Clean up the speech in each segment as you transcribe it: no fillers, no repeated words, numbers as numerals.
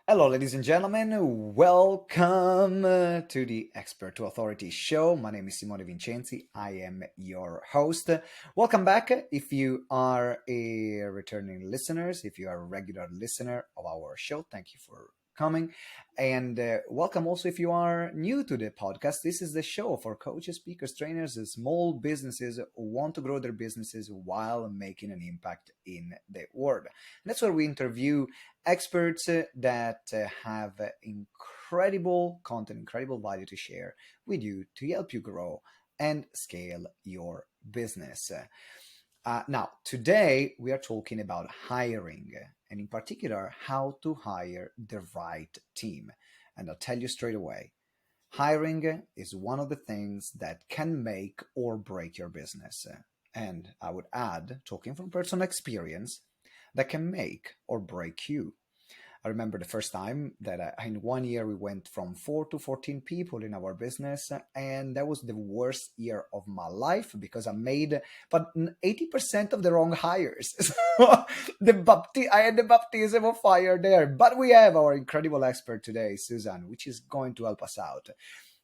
Hello, ladies and gentlemen. Welcome to the Expert to Authority show. My name is Simone Vincenzi. I am your host. Welcome back. If you are a returning listeners, if you are a regular listener of our show, thank you for coming. And welcome also if you are new to the podcast. This is the show for coaches, speakers, trainers, small businesses who want to grow their businesses while making an impact in the world. And that's where we interview experts that have incredible content, incredible value to share with you to help you grow and scale your business. Now, today we are talking about hiring, and in particular, how to hire the right team. And I'll tell you straight away, hiring is one of the things that can make or break your business. And I would add, talking from personal experience, that can make or break you. I remember the first time that in 1 year we went from 4 to 14 people in our business, and that was the worst year of my life because I made but 80% of the wrong hires. So I had the baptism of fire there. But we have our incredible expert today, Susan, which is going to help us out.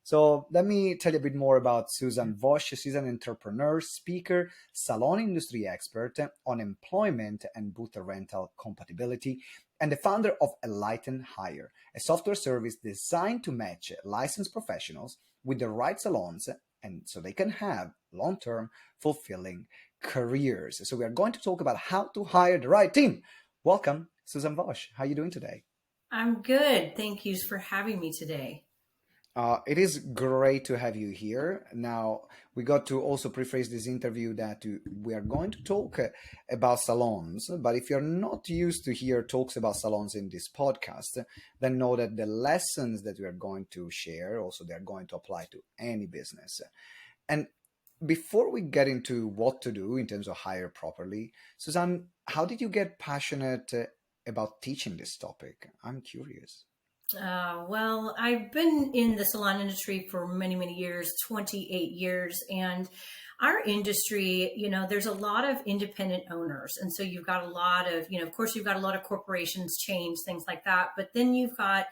So let me tell you a bit more about Susan Wos. She's an entrepreneur, speaker, salon industry expert on employment and booth rental compatibility, and the founder of Enlighten Hire, a software service designed to match licensed professionals with the right salons and so they can have long-term fulfilling careers. So we are going to talk about how to hire the right team. Welcome, Susan Wos. How are you doing today? I'm good. Thank you for having me today. It is great to have you here. Now, we got to also preface this interview that we are going to talk about salons. But if you're not used to hear talks about salons in this podcast, then know that the lessons that we are going to share also they're going to apply to any business. And before we get into what to do in terms of hire properly, Suzanne, how did you get passionate about teaching this topic? I'm curious. Well, I've been in the salon industry for many, many years, 28 years. And our industry, there's a lot of independent owners. And so you've got a lot of, of course, you've got a lot of corporations, chains, things like that. But then you've got,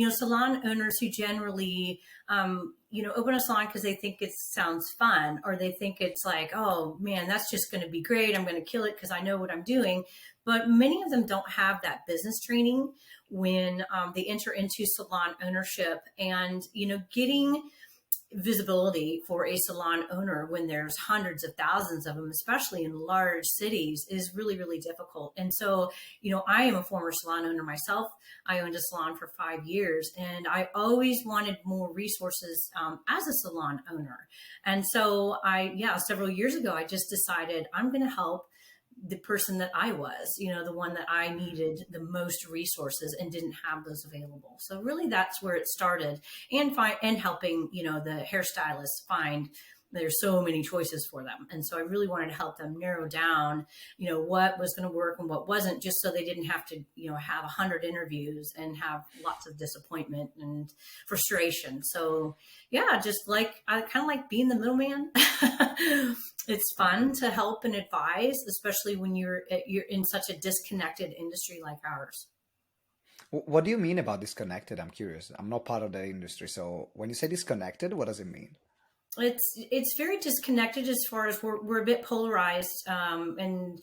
salon owners who generally, open a salon because they think it sounds fun, or they think it's like, oh man, that's just going to be great. I'm going to kill it because I know what I'm doing. But many of them don't have that business training when they enter into salon ownership, and getting visibility for a salon owner when there's hundreds of thousands of them, especially in large cities, is really, really difficult. And so, I am a former salon owner myself. I owned a salon for 5 years, and I always wanted more resources as a salon owner. And so several years ago, I just decided I'm going to help the person that I was, the one that I needed the most resources and didn't have those available. So really that's where it started, and helping, the hairstylists find there's so many choices for them. And so I really wanted to help them narrow down, what was going to work and what wasn't, just so they didn't have to, have 100 interviews and have lots of disappointment and frustration. So yeah, just like, I kind of like being the middleman. It's fun to help and advise, especially when you're in such a disconnected industry like ours. What do you mean about disconnected? I'm curious. I'm not part of the industry. So when you say disconnected, what does it mean? It's very disconnected, as far as we're a bit polarized, and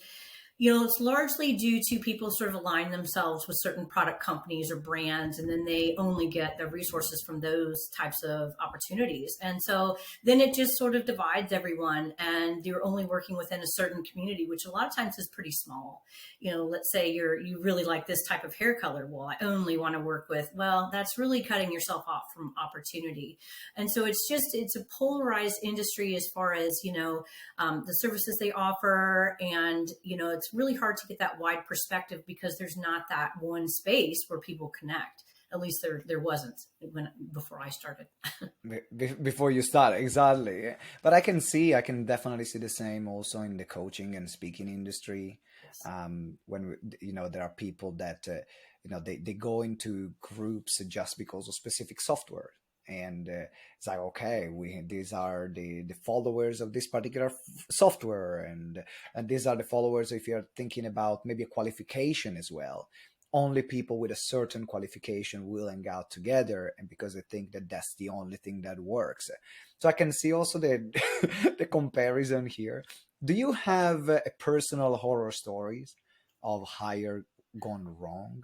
it's largely due to people sort of align themselves with certain product companies or brands, and then they only get the resources from those types of opportunities. And so then it just sort of divides everyone, and you're only working within a certain community, which a lot of times is pretty small. Let's say you really like this type of hair color. Well, I only want to work with, well, that's really cutting yourself off from opportunity. And so it's a polarized industry as far as, the services they offer. And, it's really hard to get that wide perspective because there's not that one space where people connect. At least there wasn't before I started. Before you start, exactly. But I can definitely see the same also in the coaching and speaking industry. When there are people that they go into groups just because of specific software, and it's like, okay, we these are the followers of this particular software, and these are the followers if you're thinking about maybe a qualification as well. only people with a certain qualification will hang out together, and because they think that that's the only thing that works. So I can see also the the comparison here. Do you have a personal horror stories of hire gone wrong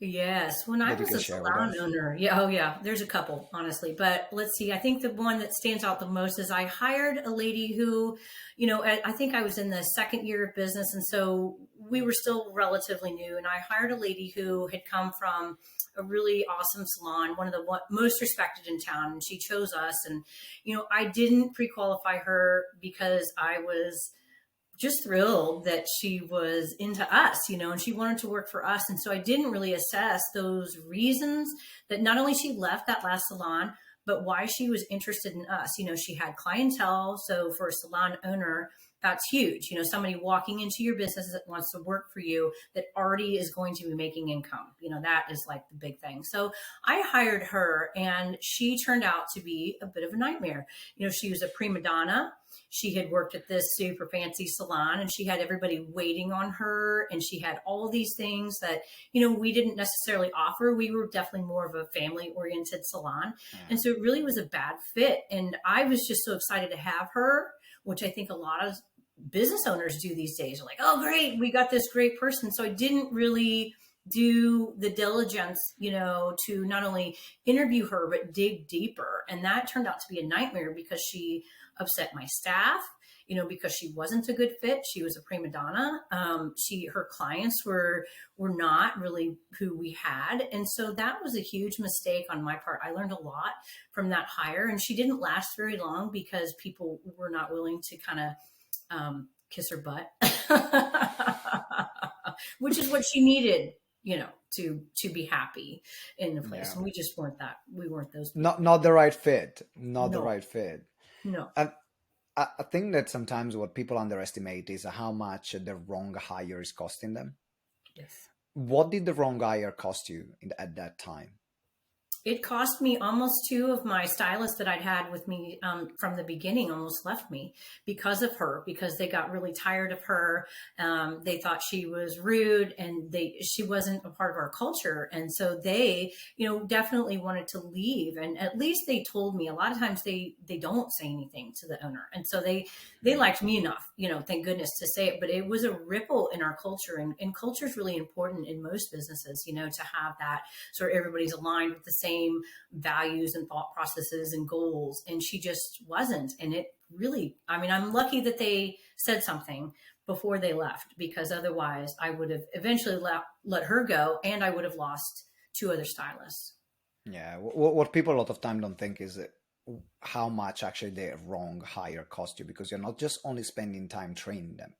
Yes, when I that you was can a share with salon us? owner, yeah, oh yeah, there's a couple, honestly. But let's see, I think the one that stands out the most is I hired a lady who, I think I was in the second year of business. And so we were still relatively new. And I hired a lady who had come from a really awesome salon, one of the most respected in town. And she chose us. And, I didn't pre qualify her because I was just thrilled that she was into us, and she wanted to work for us. And so I didn't really assess those reasons that not only she left that last salon, but why she was interested in us. She had clientele. So for a salon owner, that's huge. Somebody walking into your business that wants to work for you that already is going to be making income. That is like the big thing. So I hired her and she turned out to be a bit of a nightmare. She was a prima donna. She had worked at this super fancy salon and she had everybody waiting on her. And she had all these things that, we didn't necessarily offer. We were definitely more of a family oriented salon. And so it really was a bad fit. And I was just so excited to have her, which I think a lot of business owners do these days. Are like, oh, great, we got this great person. So I didn't really do the diligence, to not only interview her, but dig deeper. And that turned out to be a nightmare because she upset my staff, because she wasn't a good fit. She was a prima donna. Her clients were not really who we had. And so that was a huge mistake on my part. I learned a lot from that hire, and she didn't last very long because people were not willing to kind of kiss her butt, which is what she needed, to be happy in the place. Yeah. And we just weren't that. We weren't those people. Not the right fit. Not the No, right fit. no. And I think that sometimes what people underestimate is how much the wrong hire is costing them. Yes. What did the wrong hire cost you at that time? It cost me almost two of my stylists that I'd had with me from the beginning almost left me because of her, because they got really tired of her. They thought she was rude and she wasn't a part of our culture. And so they, definitely wanted to leave. And at least they told me. A lot of times they don't say anything to the owner. And so they liked me enough, thank goodness, to say it. But it was a ripple in our culture. And culture is really important in most businesses, to have that sort of everybody's aligned with the same values and thought processes and goals. And she just wasn't. And it really, I'm lucky that they said something before they left, because otherwise I would have eventually let her go and I would have lost two other stylists. Yeah, what people a lot of time don't think is how much actually the wrong hire cost you, because you're not just only spending time training them,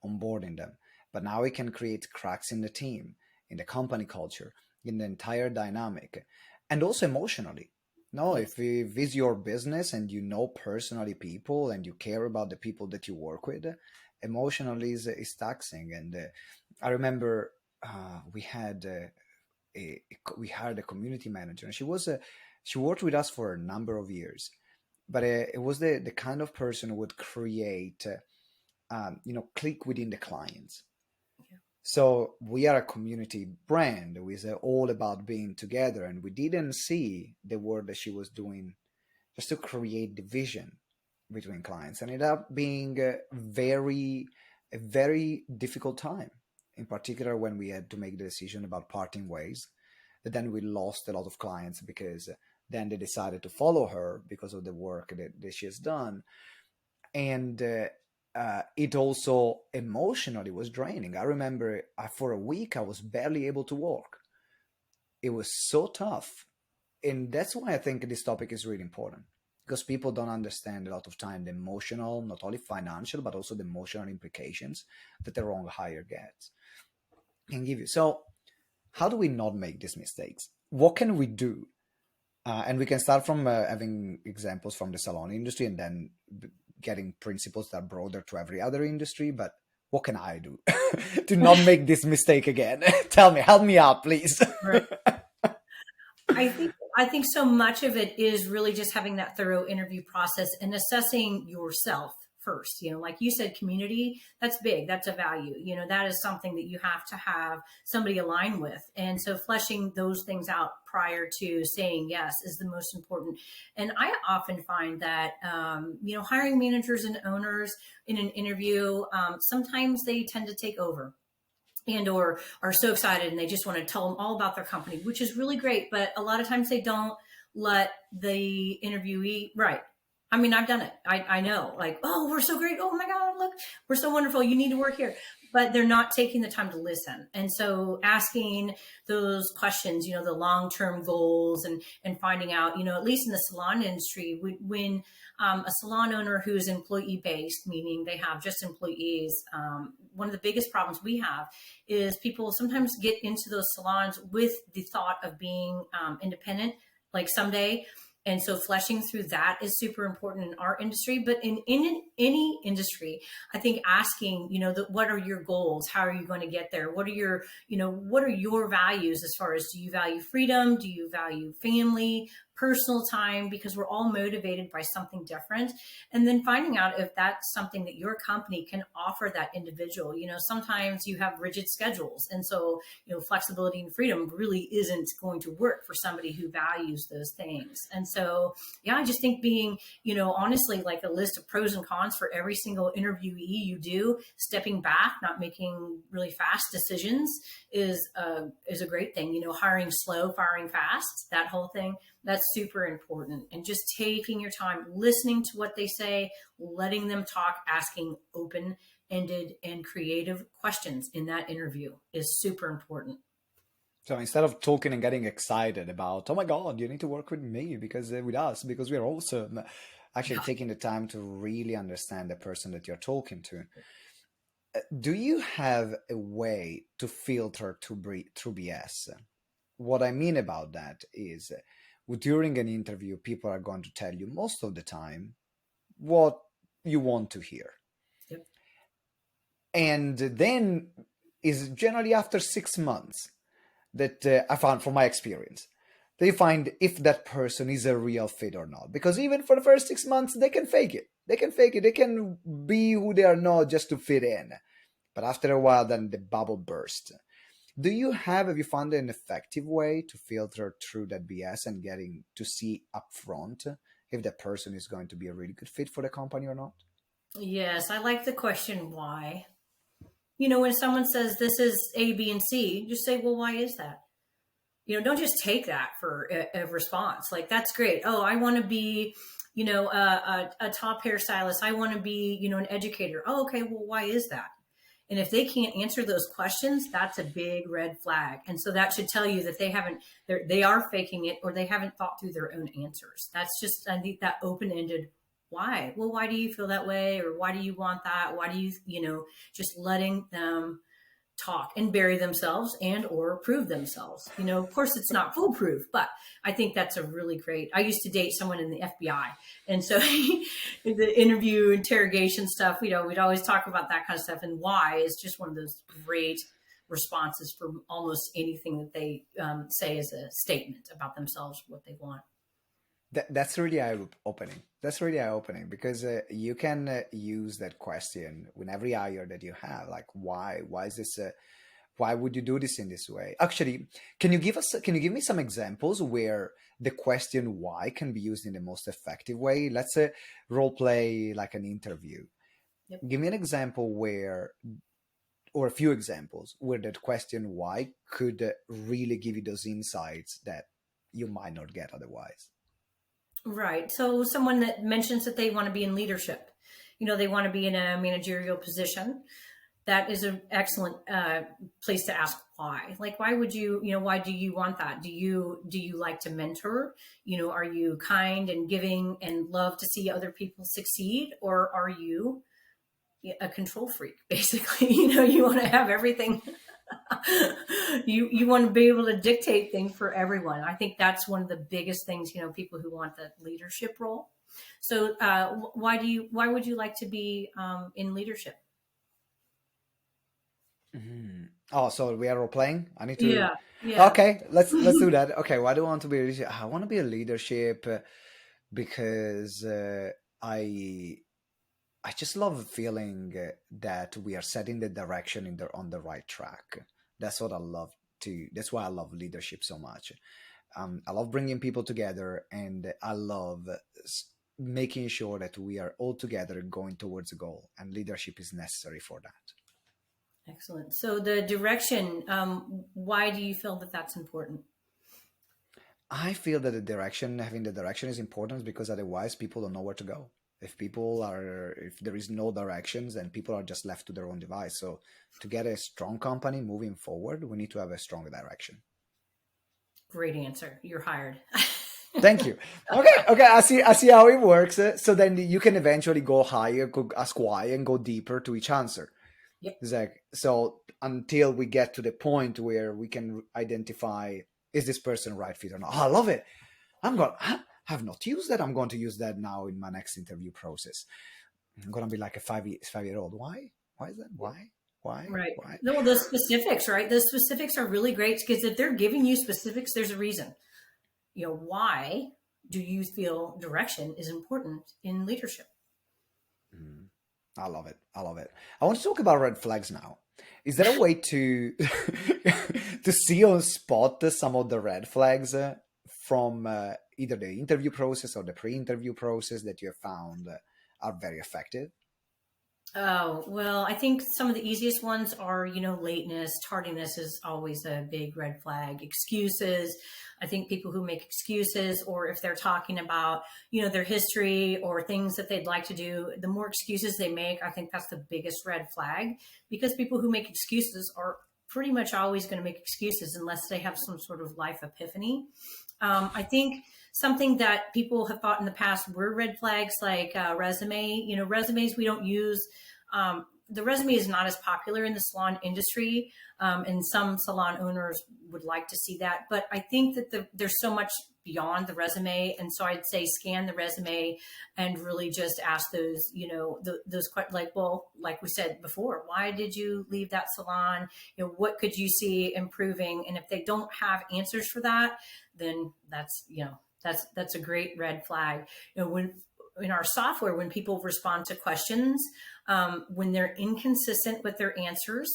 onboarding them, but now it can create cracks in the team, in the company culture, in the entire dynamic, and also emotionally. No, Yes. if it's your business and you know personally people and you care about the people that you work with, emotionally is taxing. And I remember we had we hired a community manager, and she worked with us for a number of years, but it was the kind of person who would create click within the clients. Yeah. So we are a community brand. We are all about being together, and we didn't see the work that she was doing just to create division between clients, and it ended up being a very difficult time. In particular, when we had to make the decision about parting ways, that then we lost a lot of clients because then they decided to follow her because of the work that she has done, and it also emotionally was draining. I remember for a week I was barely able to walk. It was so tough. And that's why I think this topic is really important, because people don't understand a lot of time the emotional, not only financial, but also the emotional implications that the wrong hire gets can give you. So how do we not make these mistakes? What can we do? And we can start from having examples from the salon industry, and then getting principles that are broader to every other industry. But what can I do to not make this mistake again? Tell me, help me out, please. Right. I think so much of it is really just having that thorough interview process and assessing yourself first. Like you said, community, that's big. That's a value. That is something that you have to have somebody align with. And so fleshing those things out prior to saying yes is the most important. And I often find that, hiring managers and owners in an interview, sometimes they tend to take over and or are so excited and they just want to tell them all about their company, which is really great. But a lot of times they don't let the interviewee, right. I mean, I've done it. I know, like, oh, we're so great. Oh my God, look, we're so wonderful. You need to work here. But they're not taking the time to listen. And so asking those questions, the long-term goals and finding out, at least in the salon industry, when a salon owner who's employee-based, meaning they have just employees, one of the biggest problems we have is people sometimes get into those salons with the thought of being independent, like someday. And so fleshing through that is super important in our industry, but in any industry, I think asking, what are your goals? How are you going to get there? What are your values as far as, do you value freedom? Do you value family, personal time? Because we're all motivated by something different. And then finding out if that's something that your company can offer that individual. Sometimes you have rigid schedules. And so, flexibility and freedom really isn't going to work for somebody who values those things. And so, yeah, I just think being, honestly, like a list of pros and cons for every single interviewee you do, stepping back, not making really fast decisions is a great thing. Hiring slow, firing fast, that whole thing. That's super important. And just taking your time, listening to what they say, letting them talk, asking open-ended and creative questions in that interview is super important. So instead of talking and getting excited about, oh my God, you need to work with me with us, because we're awesome, actually taking the time to really understand the person that you're talking to. Do you have a way to filter through BS? What I mean about that is, during an interview, people are going to tell you most of the time what you want to hear. Yep. And then is generally after 6 months that I found from my experience, they find if that person is a real fit or not. Because even for the first 6 months, they can fake it. They can be who they are not just to fit in. But after a while, then the bubble bursts. Have you found an effective way to filter through that BS and getting to see upfront if that person is going to be a really good fit for the company or not? Yes, I like the question, why? When someone says this is A, B, and C, just say, well, why is that? Don't just take that for a response. Like, that's great. Oh, I want to be, a top hairstylist. I want to be, an educator. Oh, okay. Well, why is that? And if they can't answer those questions, that's a big red flag. And so that should tell you that they are faking it, or they haven't thought through their own answers. That's just, I think, that open-ended why. Well, why do you feel that way? Or why do you want that? Why do you, just letting them talk and bury themselves and or prove themselves. Of course it's not foolproof, but I think that's a really great. I used to date someone in the FBI. And so the interview interrogation stuff, we'd always talk about that kind of stuff. And why is just one of those great responses for almost anything that they say as a statement about themselves, what they want. That's really eye-opening. That's really eye-opening, because you can use that question with every hire that you have. Like, why? Why is this? Why would you do this in this way? Actually, can you give me some examples where the question why can be used in the most effective way? Let's say role play like an interview. Yep. Give me an example or a few examples where that question why could really give you those insights that you might not get otherwise. Right. So someone that mentions that they want to be in leadership, they want to be in a managerial position. That is an excellent place to ask why. Like, why would you, why do you want that? Do you like to mentor? Are you kind and giving and love to see other people succeed? Or are you a control freak, basically? You want to have everything. You want to be able to dictate things for everyone. I think that's one of the biggest things, people who want the leadership role. So why would you like to be in leadership? Mm-hmm. Oh, so we are role playing. I need to. Yeah. Okay, let's do that. Okay, why do I want to be a leadership? I want to be a leadership because I I just love feeling that we are setting the direction on the right track. That's what I love to. That's why I love leadership so much. I love bringing people together, and I love making sure that we are all together going towards a goal, and leadership is necessary for that. Excellent. So the direction, why do you feel that that's important? I feel that having the direction is important because otherwise people don't know where to go. If there is no directions, then people are just left to their own device. So to get a strong company moving forward, we need to have a strong direction. Great answer. You're hired. Thank you. Okay. I see how it works. So then you can eventually go higher, go ask why, and go deeper to each answer. Yep. Exactly. So until we get to the point where we can identify, is this person right fit or not? Oh, I love it. I have not used that. I'm going to use that now in my next interview process. I'm going to be like a 5-year old. Why? Why is that? Why? Right. Why? No, the specifics, right? The specifics are really great because if they're giving you specifics, there's a reason. Why do you feel direction is important in leadership? I love it. I want to talk about red flags now. Is there a way to to see or spot some of the red flags from either the interview process or the pre-interview process that you have found are very effective? Oh, well, I think some of the easiest ones are, lateness, tardiness is always a big red flag. Excuses. I think people who make excuses, or if they're talking about, their history or things that they'd like to do, the more excuses they make, I think that's the biggest red flag, because people who make excuses are pretty much always going to make excuses unless they have some sort of life epiphany. I think something that people have thought in the past were red flags, like resume. Resumes we don't use. The resume is not as popular in the salon industry, and some salon owners would like to see that. But I think that there's so much beyond the resume, and so I'd say scan the resume and really just ask those, those questions, like we said before, why did you leave that salon? What could you see improving? And if they don't have answers for that, then that's a great red flag. When in our software, when people respond to questions, when they're inconsistent with their answers,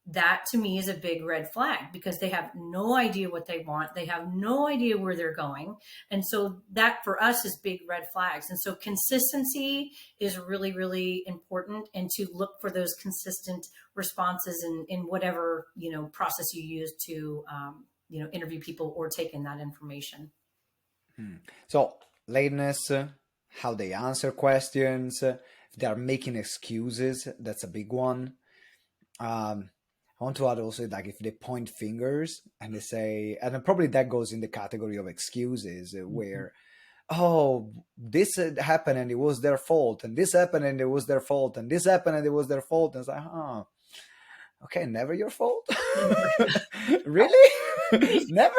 that to me is a big red flag, because they have no idea what they want. They have no idea where they're going. And so that for us is big red flags. And so consistency is really, really important, and to look for those consistent responses in whatever, process you use to, interview people or take in that information. So lateness, how they answer questions, if they are making excuses, that's a big one. I want to add also, like, if they point fingers and they say, and then probably that goes in the category of excuses where, oh, this happened and it was their fault, and this happened and it was their fault, and this happened and it was their fault. And it's like, okay, never your fault. Really? Never?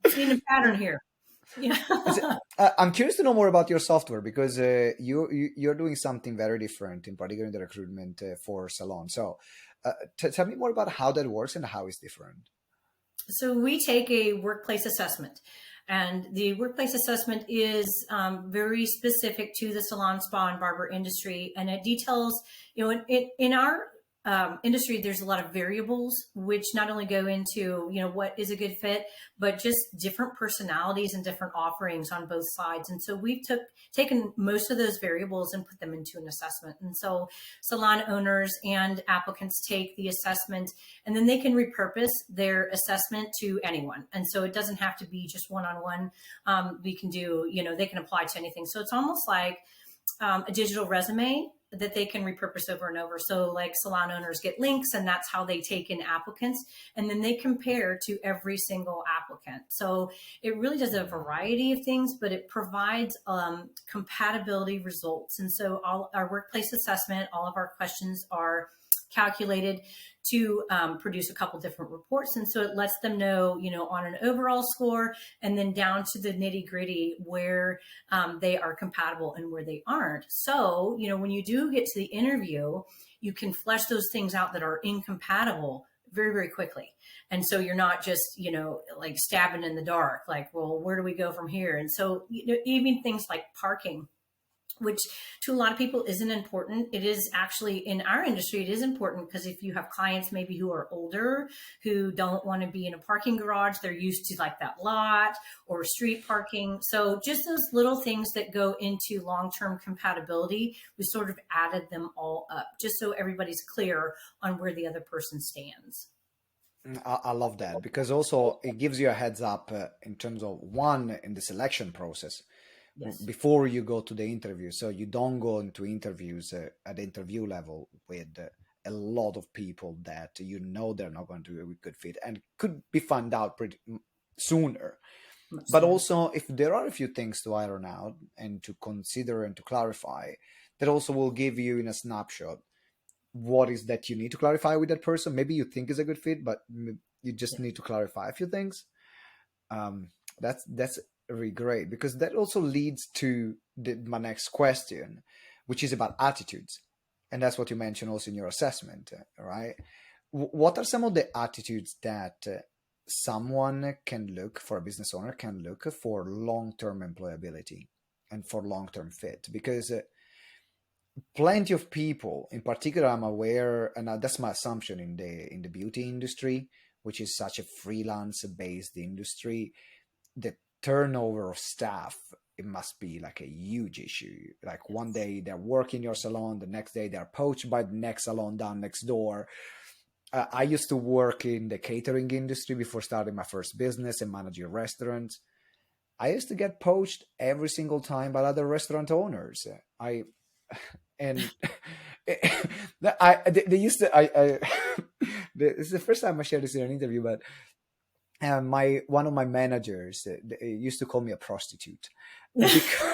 Seen a pattern here. Yeah. I'm curious to know more about your software, because you're doing something very different, in particular in the recruitment for salon. So tell me more about how that works and how it's different. So we take a workplace assessment, and the workplace assessment is very specific to the salon, spa, and barber industry, and it details, in our industry, there's a lot of variables which not only go into, what is a good fit, but just different personalities and different offerings on both sides. And so we've taken most of those variables and put them into an assessment. And so salon owners and applicants take the assessment, and then they can repurpose their assessment to anyone. And so it doesn't have to be just one-on-one. We can do, they can apply to anything. So it's almost like a digital resume that they can repurpose over and over. So like salon owners get links, and that's how they take in applicants, and then they compare to every single applicant. So it really does a variety of things, but it provides compatibility results. And so all our workplace assessment, all of our questions are calculated to produce a couple different reports. And so it lets them know, on an overall score, and then down to the nitty gritty where they are compatible and where they aren't. So, when you do get to the interview, you can flesh those things out that are incompatible very, very quickly. And so you're not just, like stabbing in the dark, like, well, where do we go from here? And so, even things like parking, which to a lot of people isn't important. It is actually, in our industry, it is important, because if you have clients maybe who are older, who don't want to be in a parking garage, they're used to like that lot or street parking. So just those little things that go into long-term compatibility, we sort of added them all up just so everybody's clear on where the other person stands. I love that, because also it gives you a heads up in terms of one, in the selection process Yes. before you go to the interview. So you don't go into interviews at the interview level with a lot of people that you know they're not going to be a good fit and could be found out pretty sooner. Much But sooner. also, if there are a few things to iron out and to consider and to clarify, that also will give you in a snapshot what is that you need to clarify with that person. Maybe you think is a good fit, but you just Yeah. need to clarify a few things. um, that's really great, because that also leads to my next question, which is about attitudes, and that's what you mentioned also in your assessment, right? What are some of the attitudes that someone can look for, a business owner can look for long-term employability and for long-term fit? Because plenty of people, in particular, I'm aware, and that's my assumption in the beauty industry, which is such a freelance based industry, the turnover of staff, it must be like a huge issue. Like one day they're working your salon, the next day they're poached by the next salon down next door. I used to work in the catering industry before starting my first business and managing restaurants. I used to get poached every single time by other restaurant owners. I and they used to I this is the first time I shared this in an interview, but my one of my managers they used to call me a prostitute because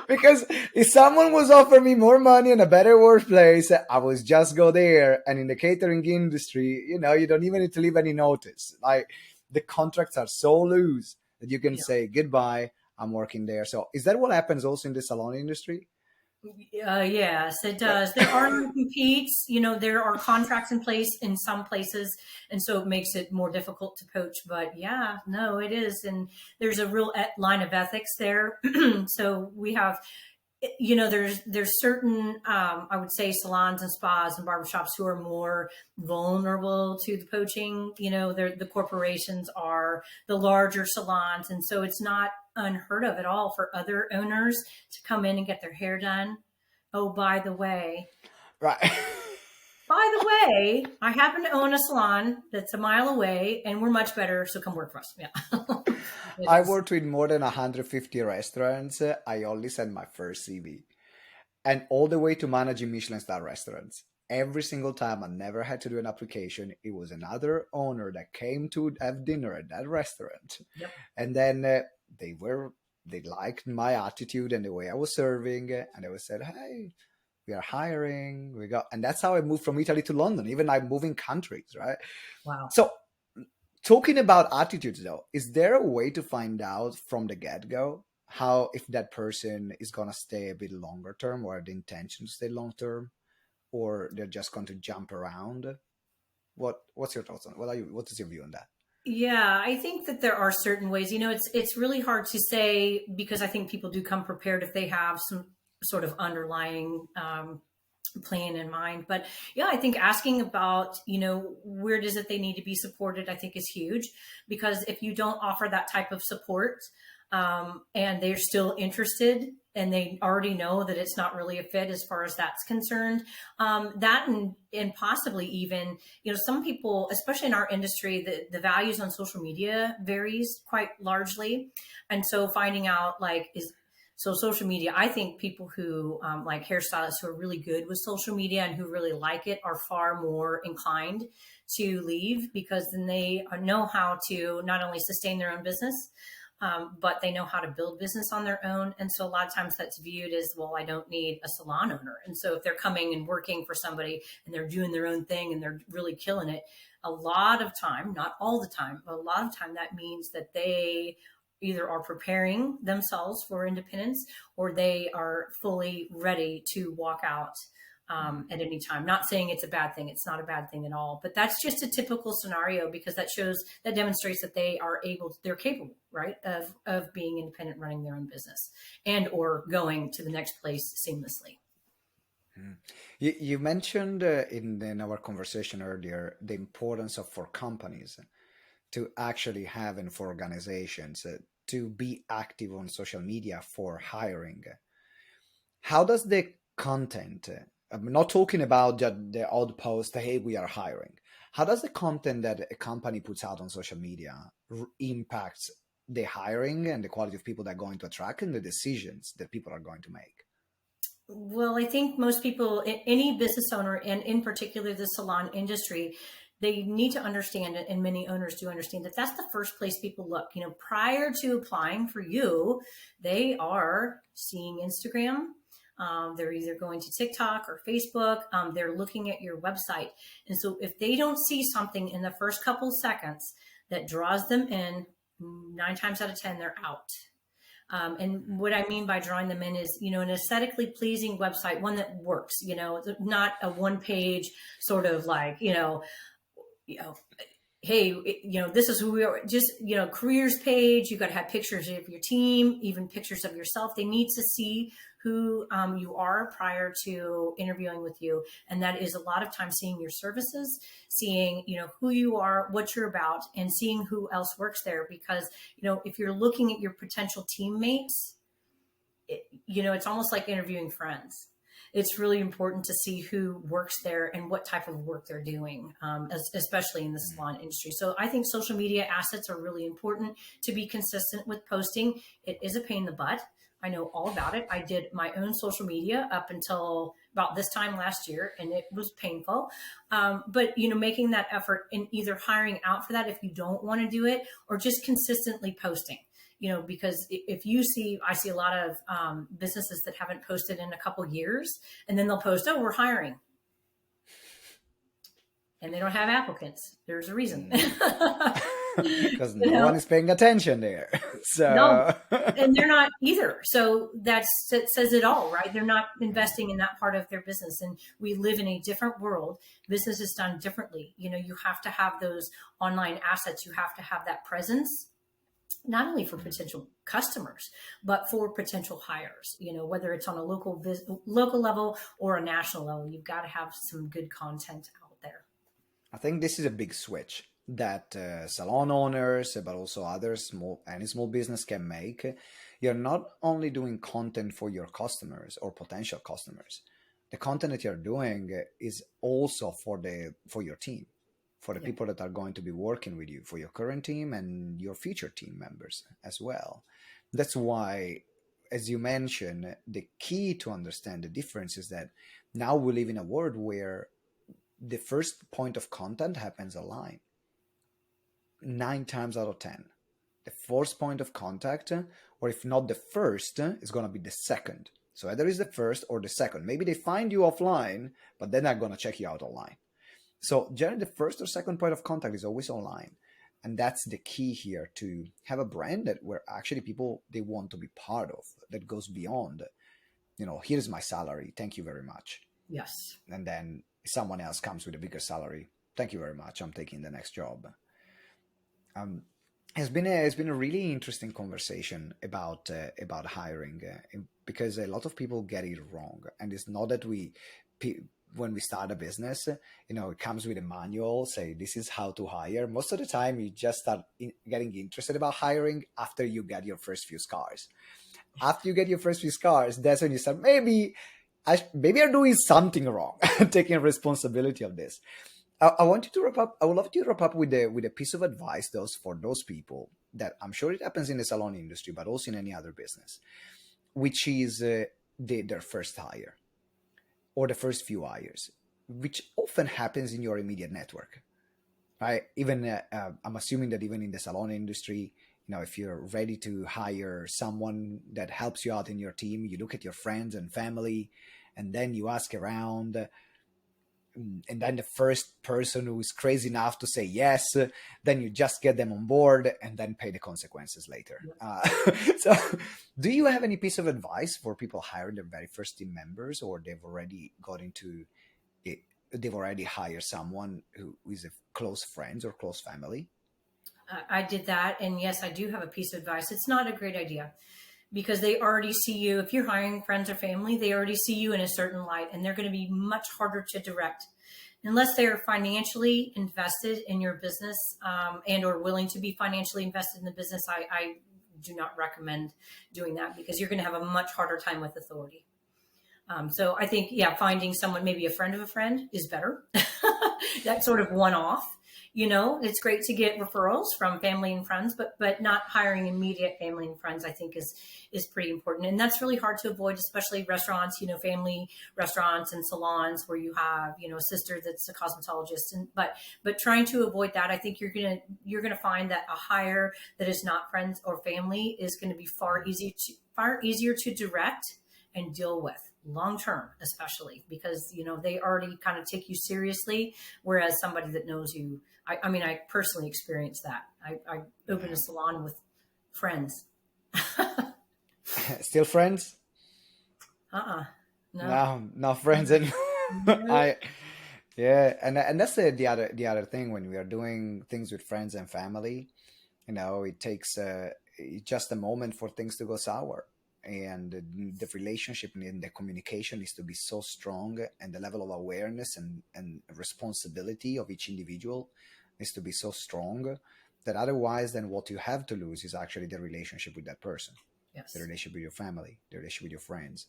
because if someone was offering me more money and a better workplace, I was just go there. And in the catering industry, you don't even need to leave any notice. Like the contracts are so loose that you can Yeah. say goodbye. I'm working there. So is that what happens also in the salon industry? Yes, it Like, does. There are no competes. There are contracts in place in some places, and so it makes it more difficult to poach. But yeah, no, it is, and there's a real line of ethics there. So we have, there's certain, I would say, salons and spas and barbershops who are more vulnerable to the poaching. The corporations are the larger salons, and so it's not unheard of at all for other owners to come in and get their hair done. Oh, right. by the way, I happen to own a salon that's a mile away, and we're much better. So come work for us. Yeah, it I is. worked with more than 150 restaurants. I only sent my first CV, and all the way to managing Michelin star restaurants. Every single time, I never had to do an application. It was another owner that came to have dinner at that restaurant, Yep. and then they were they liked my attitude and the way I was serving, and they would said, "Hey, we are hiring. We got," and that's how I moved from Italy to London. Even I'm moving countries, right? Wow. So, talking about attitudes, though, is there a way to find out from the get go how if that person is gonna stay a bit longer term, or the intention to stay long term, or they're just going to jump around? What's your thoughts on what is your view on that? Yeah, I think that there are certain ways. It's really hard to say, because I think people do come prepared if they have some sort of underlying plan in mind. But yeah, I think asking about, where does it they need to be supported, I think is huge, because if you don't offer that type of support, and they're still interested and they already know that it's not really a fit as far as that's concerned, that and possibly even, some people, especially in our industry, the values on social media varies quite largely. And so finding out so social media, I think people who like hairstylists who are really good with social media and who really like it are far more inclined to leave, because then they know how to not only sustain their own business, but they know how to build business on their own. And so a lot of times that's viewed as, well, I don't need a salon owner. And so if they're coming and working for somebody and they're doing their own thing and they're really killing it, a lot of time, not all the time, but a lot of time, that means that they either are preparing themselves for independence or they are fully ready to walk out at any time. Not saying it's a bad thing. It's not a bad thing at all, but that's just a typical scenario because that demonstrates that they're capable, right, of being independent, running their own business and or going to the next place seamlessly. You mentioned in our conversation earlier the importance of for companies to actually have and for organizations to be active on social media for hiring. How does the content, I'm not talking about the odd post, hey, we are hiring. How does the content that a company puts out on social media impacts the hiring and the quality of people they're going to attract and the decisions that people are going to make? Well, I think most people, any business owner, and in particular the salon industry, they need to understand it, and many owners do understand that that's the first place people look. Prior to applying for you, they are seeing Instagram. They're either going to TikTok or Facebook. They're looking at your website. And so if they don't see something in the first couple seconds that draws them in, 9 times out of 10, they're out. And what I mean by drawing them in is, an aesthetically pleasing website, one that works, not a one page sort of like, hey, this is who we are. Just, careers page. You got to have pictures of your team, even pictures of yourself. They need to see who you are prior to interviewing with you. And that is a lot of times seeing your services, seeing, who you are, what you're about, and seeing who else works there. Because, if you're looking at your potential teammates, it's almost like interviewing friends. It's really important to see who works there and what type of work they're doing, especially in the salon industry. So I think social media assets are really important to be consistent with posting. It is a pain in the butt. I know all about it. I did my own social media up until about this time last year, and it was painful. But, making that effort in either hiring out for that if you don't want to do it, or just consistently posting. Because I see a lot of businesses that haven't posted in a couple years, and then they'll post, oh, we're hiring. And they don't have applicants. There's a reason. Because no one is paying attention there. So no, and they're not either. So that says it all, right? They're not investing in that part of their business. And we live in a different world. Business is done differently. You have to have those online assets. You have to have that presence, not only for potential customers, but for potential hires, whether it's on a local level or a national level. You've got to have some good content out there. I think this is a big switch that salon owners, but also others, any small business can make. You're not only doing content for your customers or potential customers. The content that you're doing is also for your team, for the people that are going to be working with you, for your current team and your future team members as well. That's why, as you mentioned, the key to understand the difference is that now we live in a world where the first point of contact happens online. 9 times out of 10. The first point of contact, or if not the first, is going to be the second. So either is the first or the second. Maybe they find you offline, but then they're going to check you out online. So generally the first or second point of contact is always online. And that's the key here, to have a brand that where actually people, they want to be part of, that goes beyond, here's my salary, thank you very much. Yes. And then someone else comes with a bigger salary, thank you very much, I'm taking the next job. It's been a really interesting conversation about hiring because a lot of people get it wrong, and it's not that when we start a business, it comes with a manual, say this is how to hire. Most of the time, you just start getting interested about hiring after you get your first few scars. After you get your first few scars, that's when you start maybe I'm doing something wrong, taking responsibility of this. I want you to wrap up. I would love you to wrap up with a piece of advice, for those people that I'm sure it happens in the salon industry, but also in any other business, which is their first hire or the first few hires, which often happens in your immediate network, right? Even I'm assuming that even in the salon industry, if you're ready to hire someone that helps you out in your team, you look at your friends and family, and then you ask around. and then the first person who is crazy enough to say yes, then you just get them on board and then pay the consequences later. So do you have any piece of advice for people hiring their very first team members, or they've already got into it, they've already hired someone who is a close friends or close family? I did that. And yes, I do have a piece of advice. It's not a great idea because they already see you. If you're hiring friends or family, they already see you in a certain light, and they're going to be much harder to direct unless they're financially invested in your business, and or willing to be financially invested in the business. I do not recommend doing that because you're going to have a much harder time with authority. So I think, yeah, finding someone, maybe a friend of a friend, is better. That sort of one off. It's great to get referrals from family and friends, but not hiring immediate family and friends, I think is pretty important. And that's really hard to avoid, especially restaurants, family restaurants and salons where you have, a sister that's a cosmetologist. But trying to avoid that, I think you're gonna find that a hire that is not friends or family is going to be far easier to direct and deal with long term, especially because they already kind of take you seriously, whereas somebody that knows you, I mean, I personally experienced that. I opened a salon with friends. Still friends? No. No, not friends anymore. I Yeah, and that's the other thing when we are doing things with friends and family. It takes just a moment for things to go sour, and the relationship and the communication needs to be so strong, and the level of awareness and responsibility of each individual needs to be so strong that otherwise, then what you have to lose is actually the relationship with that person, Yes. the relationship with your family, the relationship with your friends.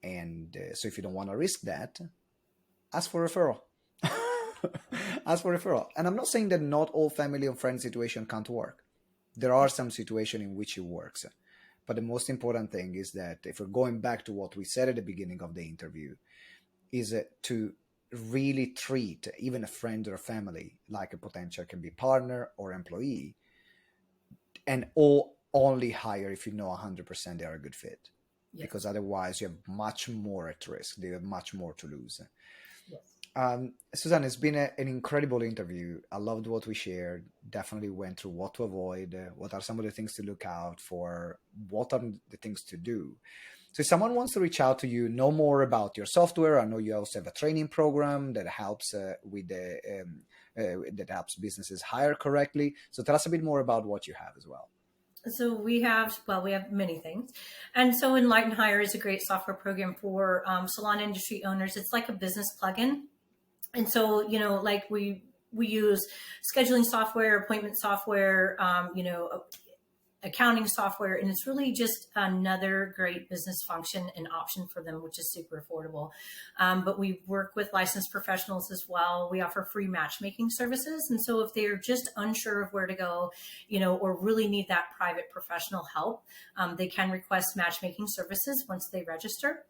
And so if you don't want to risk that, ask for referral. Ask for referral. And I'm not saying that not all family and friend situation can't work. There are some situations in which it works. But the most important thing is that if we're going back to what we said at the beginning of the interview, is to really treat even a friend or a family like a potential can be partner or employee, and all only hire if you know 100% they are a good fit. Yes. Because otherwise you have much more at risk. They have much more to lose. Yes. Susan, it's been an incredible interview. I loved what we shared. Definitely went through what to avoid, what are some of the things to look out for, what are the things to do. So if someone wants to reach out to you, know more about your software. I know you also have a training program that helps that helps businesses hire correctly. So tell us a bit more about what you have as well. So we have many things. And so Enlighten Hire is a great software program for salon industry owners. It's like a business plugin. And so, like we use scheduling software, appointment software, accounting software, and it's really just another great business function and option for them, which is super affordable. But we work with licensed professionals as well. We offer free matchmaking services. And so if they're just unsure of where to go, or really need that private professional help, they can request matchmaking services once they register.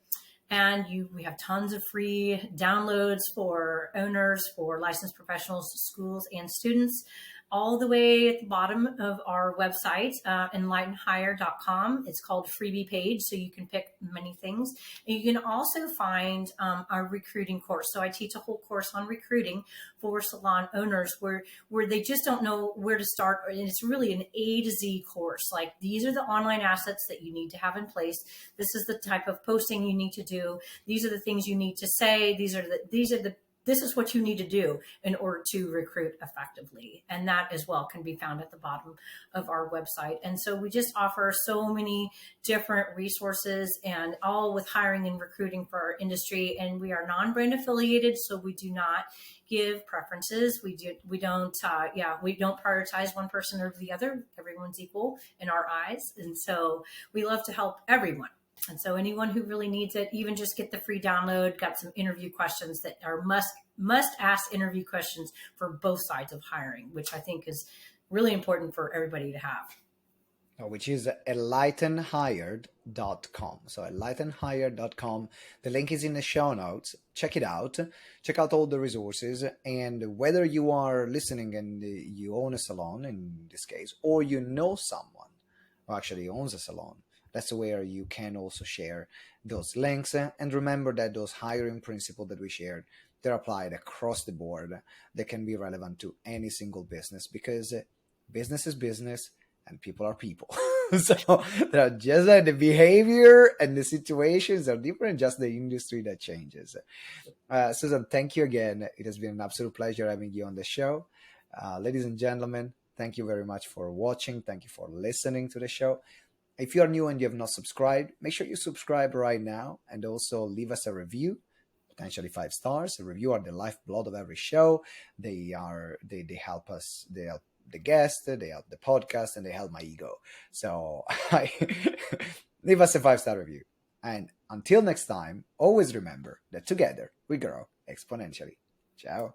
And we have tons of free downloads for owners, for licensed professionals, schools, and students. All the way at the bottom of our website, enlightenhire.com. It's called freebie page, so you can pick many things. And you can also find our recruiting course. So I teach a whole course on recruiting for salon owners where they just don't know where to start. And it's really an A to Z course. Like, these are the online assets that you need to have in place. This is the type of posting you need to do. These are the things you need to say. This is what you need to do in order to recruit effectively. And that as well can be found at the bottom of our website. And so we just offer so many different resources, and all with hiring and recruiting for our industry. And we are non-brand affiliated, so we do not give preferences. We don't prioritize one person over the other. Everyone's equal in our eyes. And so we love to help everyone. And so anyone who really needs it, even just get the free download, got some interview questions that are must ask interview questions for both sides of hiring, which I think is really important for everybody to have. Which is enlightenhired.com. So enlightenhired.com. The link is in the show notes. Check it out. Check out all the resources. And whether you are listening and you own a salon, in this case, or you know someone who actually owns a salon, that's where you can also share those links. And remember that those hiring principles that we shared, they're applied across the board. They can be relevant to any single business, because business is business and people are people. So there are just the behavior and the situations are different, just the industry that changes. Susan, thank you again. It has been an absolute pleasure having you on the show. Ladies and gentlemen, thank you very much for watching. Thank you for listening to the show. If you are new and you have not subscribed, make sure you subscribe right now, and also leave us a review, potentially 5 stars. A review are the lifeblood of every show. They help us. They help the guest. They help the podcast, and they help my ego. So leave us a 5-star review. And until next time, always remember that together we grow exponentially. Ciao.